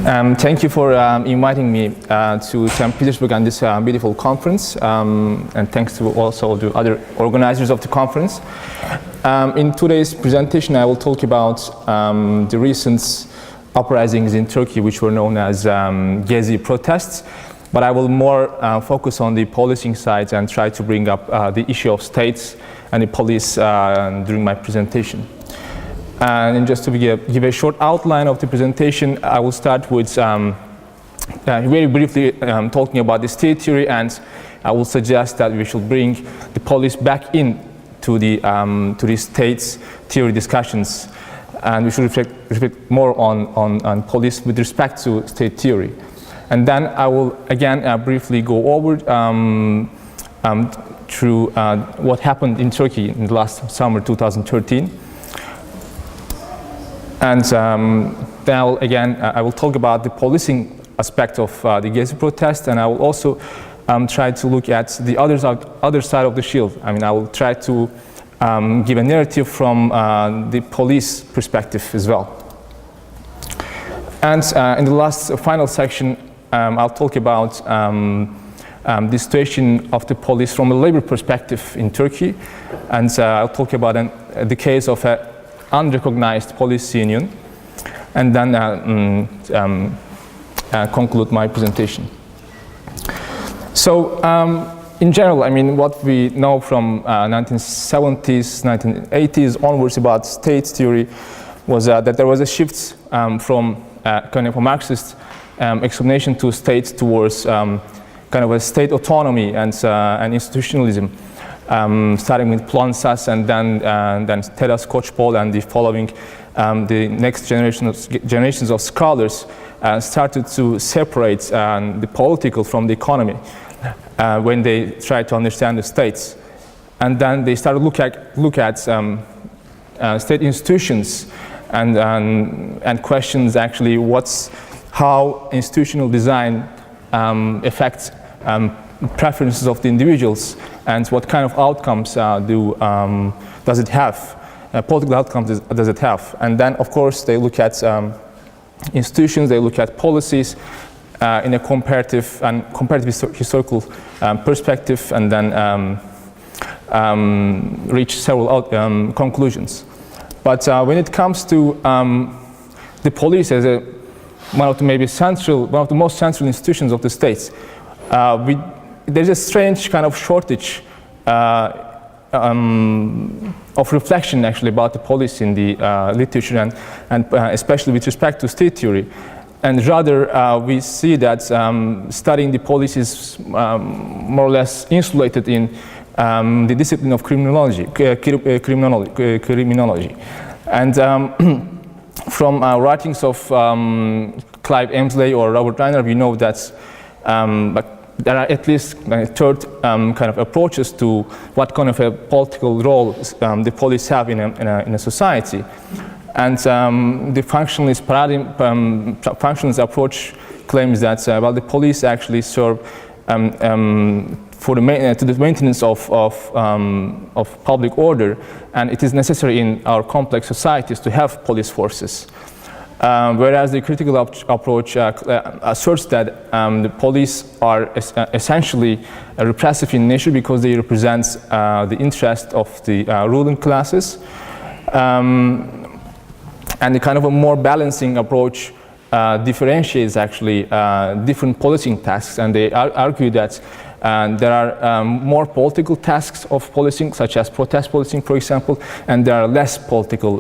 Thank you for inviting me to St. Petersburg on this beautiful conference, and thanks to also the other organizers of the conference. In today's presentation, I will talk about the recent uprisings in Turkey, which were known as Gezi protests, but I will more focus on the policing side and try to bring up the issue of states and the police during my presentation. And just to give a short outline of the presentation, I will start with very briefly talking about the state theory, and I will suggest that we should bring the police back in to the states theory discussions, and we should reflect more on police with respect to state theory. And then I will again briefly go over through what happened in Turkey in the last summer 2013. And then I will talk about the policing aspect of the Gezi protest, and I will also try to look at the other side of the shield. I mean, I will try to give a narrative from the police perspective as well. And in the last final section, I'll talk about the situation of the police from a labor perspective in Turkey, and I'll talk about the case of an unrecognized police union, and then conclude my presentation. So in general, I mean, what we know from 1970s, 1980s onwards about state theory was that there was a shift from kind of a Marxist explanation to states towards kind of a state autonomy and institutionalism. Starting with Plonsas and then Teras Koçbol and the following, the next generations of scholars started to separate the political from the economy when they tried to understand the states. And then they started look at state institutions and questions actually how institutional design affects preferences of the individuals, and what kind of outcomes does it have, political outcomes does it have. And then, of course, they look at institutions, they look at policies in a comparative historical perspective, and then reach several conclusions. But when it comes to the police as one of the most central institutions of the states, there's a strange kind of shortage of reflection actually about the police in the literature and especially with respect to state theory. And rather we see that studying the police is more or less insulated in the discipline of criminology. And from writings of Clive Emsley or Robert Reiner, we know that there are at least third kind of approaches to what kind of a political role the police have in a society. And the functionalist functionalist approach claims that the police actually serve to the maintenance of public order, and it is necessary in our complex societies to have police forces. Whereas the critical approach asserts that the police are essentially repressive in nature because they represent the interest of the ruling classes. And the kind of a more balancing approach differentiates actually different policing tasks, and they argue that there are more political tasks of policing, such as protest policing, for example, and there are less political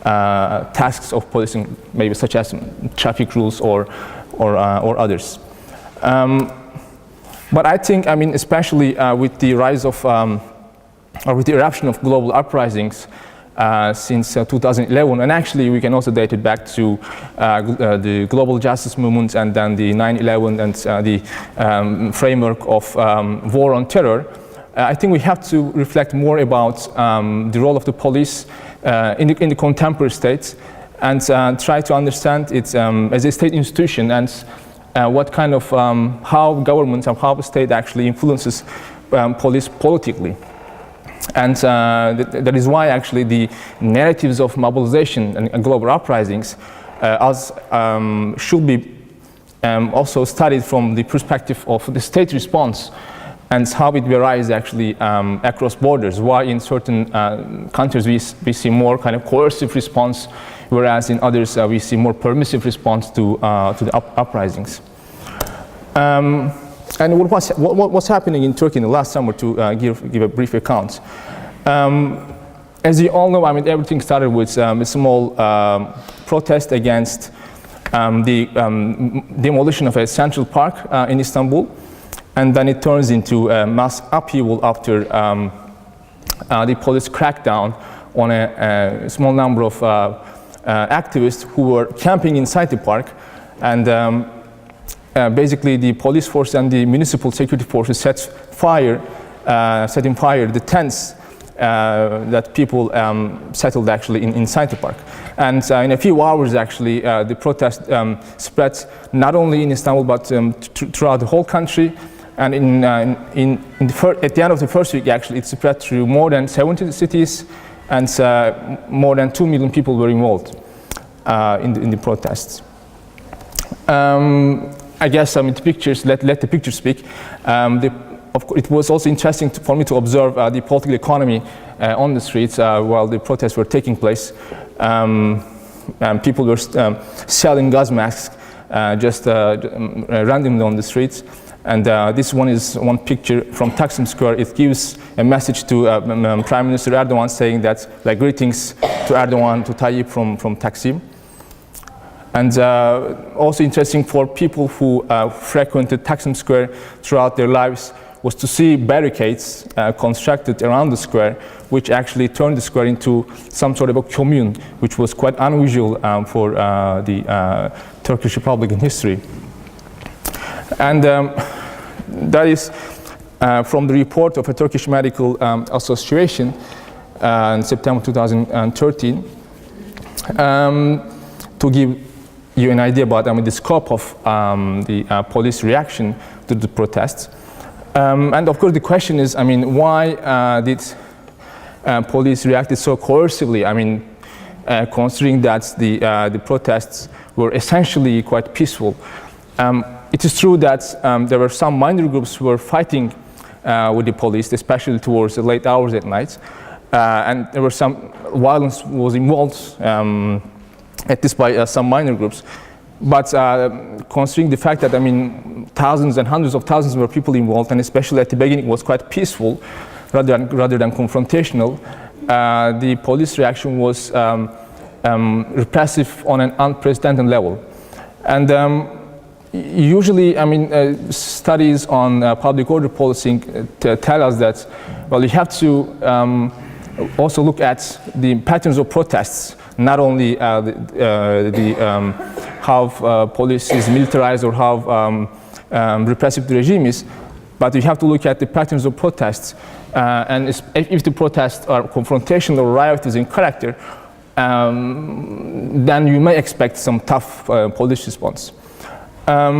tasks of policing, maybe such as traffic rules or others. But I think, I mean, especially with the rise of, or with the eruption of global uprisings since 2011, and actually we can also date it back to the global justice movement and then the 9/11 and the framework of war on terror, I think we have to reflect more about the role of the police in the contemporary states, and try to understand it as a state institution, and what kind of how government and how the state actually influences police politically. And that is why actually the narratives of mobilization and global uprisings should be also studied from the perspective of the state response and how it varies actually across borders. Why in certain countries we see more kind of coercive response, whereas in others we see more permissive response to the uprisings. And what's happening in Turkey in the last summer, to give a brief account. As you all know, I mean, everything started with a small protest against the demolition of a central park in Istanbul, and then it turns into a mass upheaval after the police crackdown on a small number of activists who were camping inside the park, and basically the police force and the municipal security forces setting fire the tents that people settled actually inside the park. And in a few hours actually the protest spread not only in Istanbul but throughout the whole country. And at the end of the first week actually it spread through more than 70 cities, and more than 2 million people were involved in the protests. I guess the pictures, let the pictures speak. It was also interesting for me to observe the political economy on the streets while the protests were taking place. People were selling gas masks just randomly on the streets. And this one is one picture from Taksim Square. It gives a message to Prime Minister Erdogan saying that, like, greetings to Erdogan, to Tayyip from Taksim. And also interesting for people who frequented Taksim Square throughout their lives was to see barricades constructed around the square, which actually turned the square into some sort of a commune, which was quite unusual for the Turkish Republic in history. And that is from the report of a Turkish Medical Association in September 2013. To give you an idea about the scope of the police reaction to the protests. And of course the question is, why did police reacted so coercively? Considering that the protests were essentially quite peaceful. It is true that there were some minor groups who were fighting with the police, especially towards the late hours at night, and there was some violence was involved, at least by some minor groups. But considering the fact that thousands and hundreds of thousands were people involved, and especially at the beginning it was quite peaceful, rather than confrontational, the police reaction was repressive on an unprecedented level. And usually, studies on public order policing tell us that, well, you have to also look at the patterns of protests, not only how police is militarized or how repressive the regime is, but you have to look at the patterns of protests. And if the protests are confrontational or riotous in character, then you may expect some tough police response. But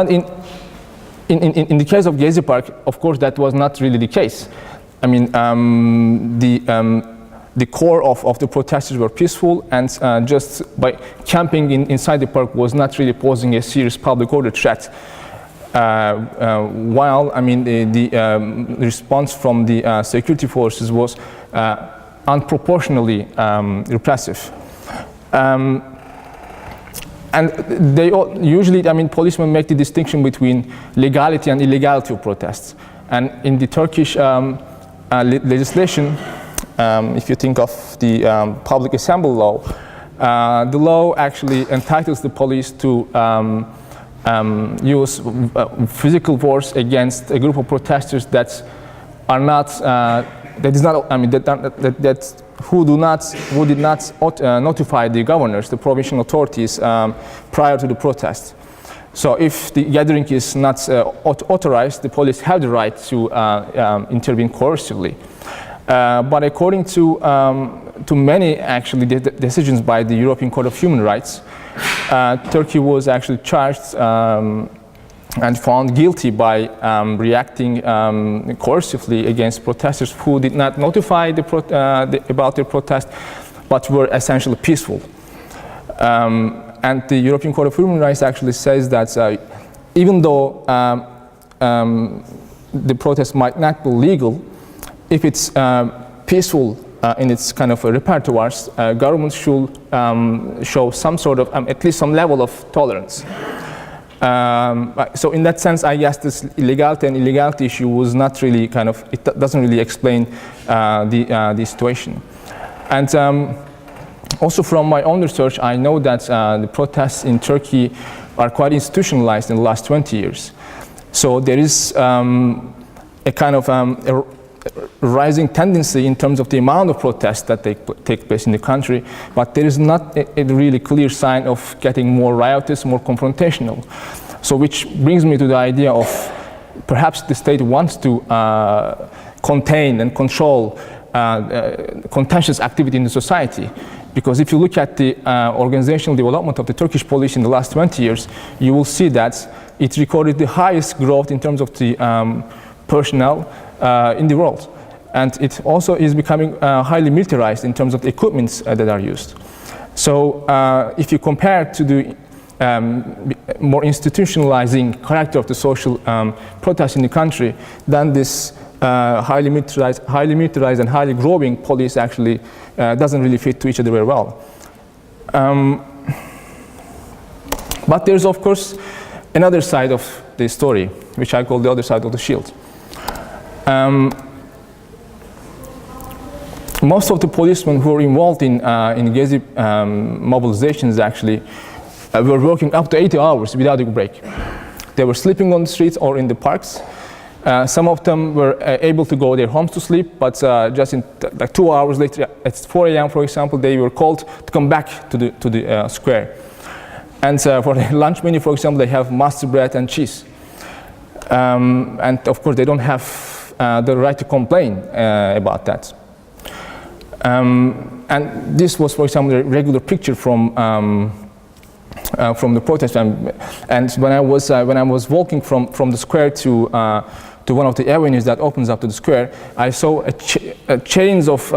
in the case of Gezi Park, of course, that was not really the case. The core of the protesters were peaceful, and just by camping inside the park was not really posing a serious public order threat. While the response from the security forces was unproportionally repressive. And they usually, policemen make the distinction between legality and illegality of protests. And in the Turkish legislation, if you think of the public assembly law, the law actually entitles the police to use physical force against a group of protesters that are not, who did not notify the governors, the provincial authorities, prior to the protest. So if the gathering is not authorized, the police have the right to intervene coercively. But according to many actually decisions by the European Court of Human Rights, Turkey was actually charged and found guilty by reacting coercively against protesters who did not notify about their protest, but were essentially peaceful. And the European Court of Human Rights actually says that even though the protest might not be legal, if it's peaceful in its kind of repertoires, governments should show some sort of, at least some level of tolerance. So in that sense, I guess this illegality and illegality issue was not really kind of, it doesn't really explain the situation. And also from my own research, I know that the protests in Turkey are quite institutionalized in the last 20 years. So there is a kind of a rising tendency in terms of the amount of protests that take place in the country, but there is not a really clear sign of getting more riotous, more confrontational. So which brings me to the idea of perhaps the state wants to contain and control contentious activity in the society. Because if you look at the organizational development of the Turkish police in the last 20 years, you will see that it recorded the highest growth in terms of the personnel in the world. And it also is becoming highly militarized in terms of the equipments that are used. So if you compare to the more institutionalizing character of the social protest in the country, then this highly militarized and highly growing police actually doesn't really fit to each other very well. But there's of course another side of the story, which I call the other side of the shield. Most of the policemen who were involved in Gezi mobilizations actually were working up to 80 hours without a break. They were sleeping on the streets or in the parks. Some of them were able to go their homes to sleep, but just in like 2 hours later, at 4 a.m. for example, they were called to come back to the square. And for the lunch menu, for example, they have mustard bread and cheese. And of course, they don't have the right to complain about that. And this was, for example, a regular picture from the protest. And when I was walking from the square to one of the avenues that opens up to the square, I saw chains of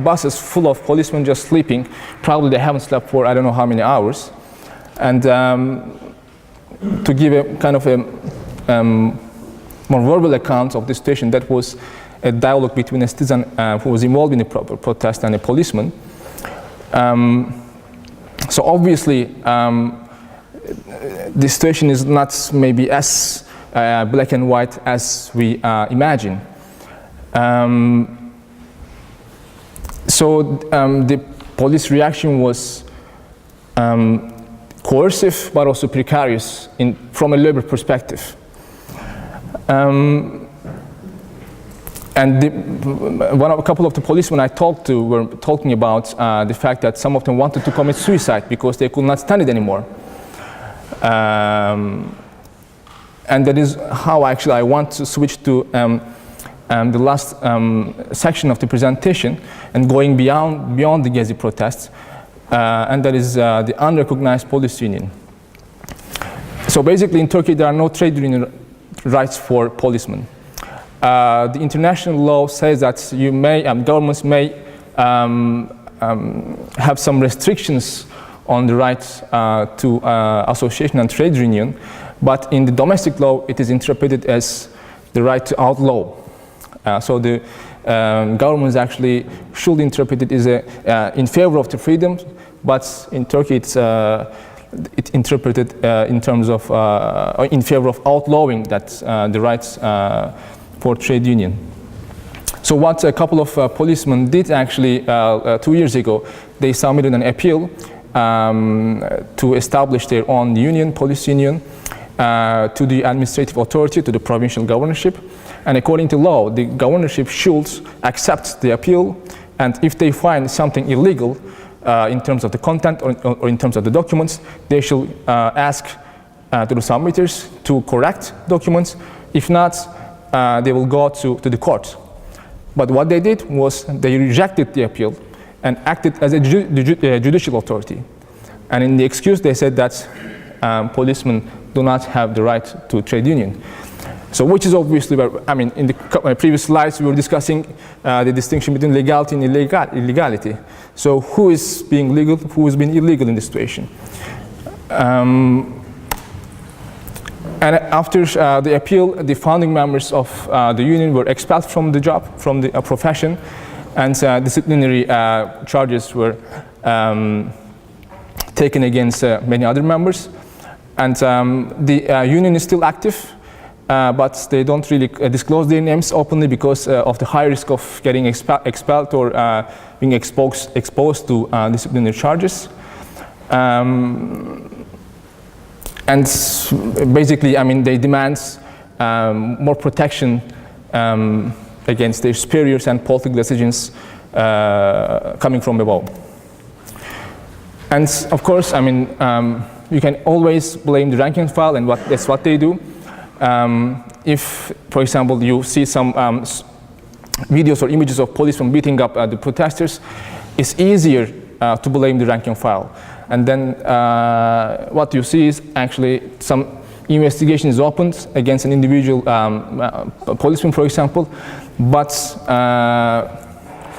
buses full of policemen just sleeping. Probably they haven't slept for I don't know how many hours. And to give a kind of a more verbal account of the situation, that was a dialogue between a citizen who was involved in the protest and a policeman. So obviously, the situation is not maybe as black and white as we imagine. So the police reaction was coercive, but also precarious from a labor perspective. And a couple of the policemen I talked to were talking about the fact that some of them wanted to commit suicide because they could not stand it anymore. And that is how actually I want to switch to the last section of the presentation and going beyond the Gezi protests, and that is the unrecognized police union. So basically in Turkey there are no trade union rights for policemen. The international law says that you may, governments may have some restrictions on the right to association and trade union, but in the domestic law it is interpreted as the right to outlaw. So the governments actually should interpret it as in favor of the freedom, but in Turkey it's interpreted in terms of in favor of outlawing that the rights for trade union. So what a couple of policemen did actually 2 years ago, they submitted an appeal to establish their own union, police union, to the administrative authority, to the provincial governorship. And according to law, the governorship should accept the appeal, and if they find something illegal in terms of the content or in terms of the documents, they should ask to the submitters to correct documents. If not, they will go to the court. But what they did was they rejected the appeal and acted as a judicial authority. And in the excuse, they said that policemen do not have the right to trade union. So which is obviously where, I mean, in the previous slides we were discussing the distinction between legality and illegality. So who is being legal, who is being illegal in this situation? And after the appeal, the founding members of the union were expelled from the job, from the profession, and disciplinary charges were taken against many other members. And the union is still active, but they don't really disclose their names openly because of the high risk of getting expelled or being exposed to disciplinary charges. And basically, I mean, they demand more protection against their superiors and political decisions coming from above. And of course, I mean, you can always blame the rank and file, and that's what they do. If, for example, you see some videos or images of policemen beating up the protesters, it's easier to blame the rank and file. And then what you see is actually some investigation is opened against an individual policeman, for example, but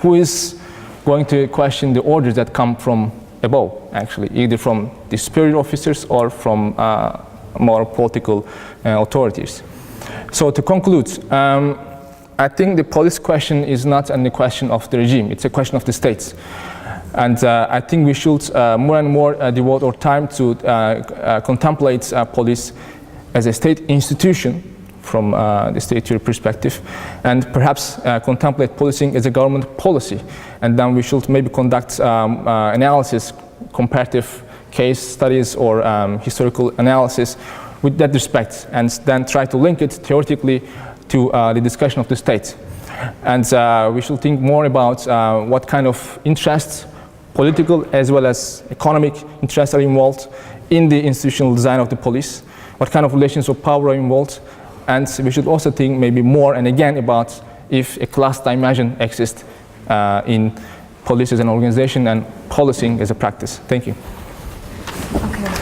who is going to question the orders that come from above, actually, either from the superior officers or from more political authorities. So to conclude, I think the police question is not only a question of the regime, it's a question of the states. And I think we should more and more devote our time to contemplate police as a state institution from the state theory perspective, and perhaps contemplate policing as a government policy. And then we should maybe conduct analysis, comparative case studies or historical analysis with that respect, and then try to link it theoretically to the discussion of the state. And we should think more about what kind of interests, political as well as economic interests, are involved in the institutional design of the police, what kind of relations of power are involved, and we should also think maybe more and again about if a class dimension exists in police as an organization and policing as a practice. Thank you. Okay.